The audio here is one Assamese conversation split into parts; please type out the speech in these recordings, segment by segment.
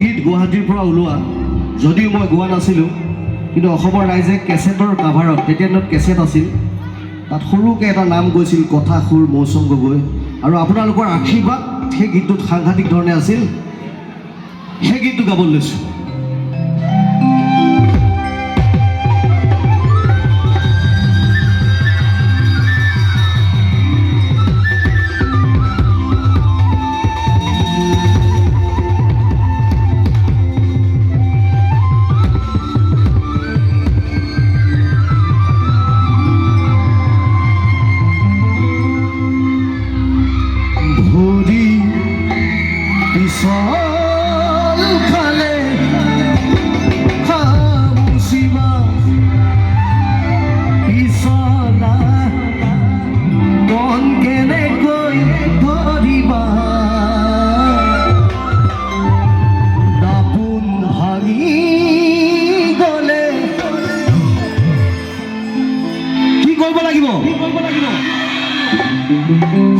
গীত গুৱাহাটীৰ পৰা ওলোৱা যদিও মই গোৱা নাছিলোঁ কিন্তু অসমৰ ৰাইজে কেছেটৰ কাভাৰত তেতিয়া দিনত কেছেট আছিল তাত সৰুকৈ এটা নাম গৈছিল কথা সুৰ মৌচম গগৈ আৰু আপোনালোকৰ আশীৰ্বাদ সেই গীতটোত সাংঘাতিক ধৰণে আছিল সেই গীতটো গাবলৈ লৈছোঁ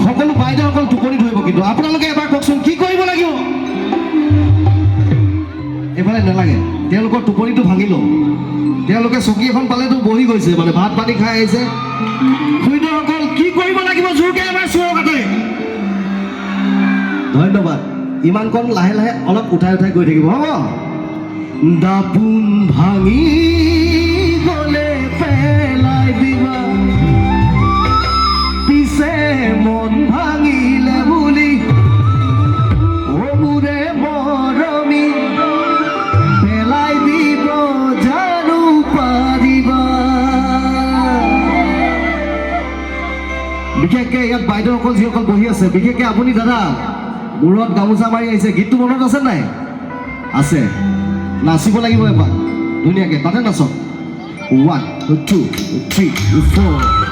সকলো বাইদেউসকল টোপনি ধৰিব কিন্তু আপোনালোকে এবাৰ কওকচোন কি কৰিব লাগিব এইফালে নালাগে তেওঁলোকৰ টোপনিটো ভাঙি লওঁ তেওঁলোকে চকী এখন পালেতো বহি গৈছে মানে ভাত পানী খাই আহিছে খুইদসকল কি কৰিব লাগিব জোৰকৈ এবাৰ চুৰ কাটে ধন্যবাদ ইমানকণ লাহে লাহে অলপ উঠাই উঠাই গৈ থাকিব হ'ব দাপোন ভাঙি গ'লে পেলাই দিবা মন ভাঙিলে বুলি মোৰে মৰমী পেলাই দিব জানো পাৰিবা বিশেষকৈ ইয়াত বাইদেউসকল যিসকল বহি আছে বিশেষকৈ আপুনি দাদা মূৰত গামোচা মাৰি আহিছে গীতটো মনত আছে নাই আছে নাচিব লাগিব এবাৰ ধুনীয়াকৈ তাতে নাচক 1 2 3 4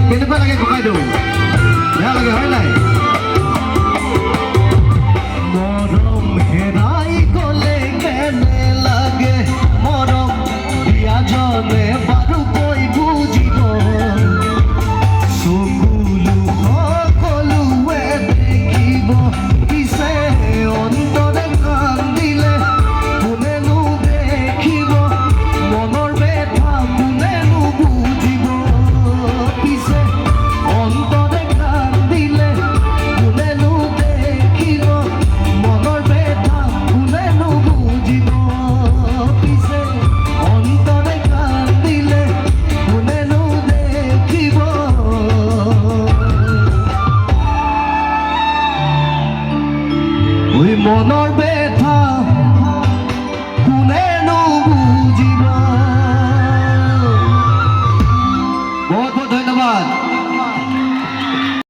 কেনেকুৱা লাগে ককাইদেউ বেয়া লাগে হয় নাই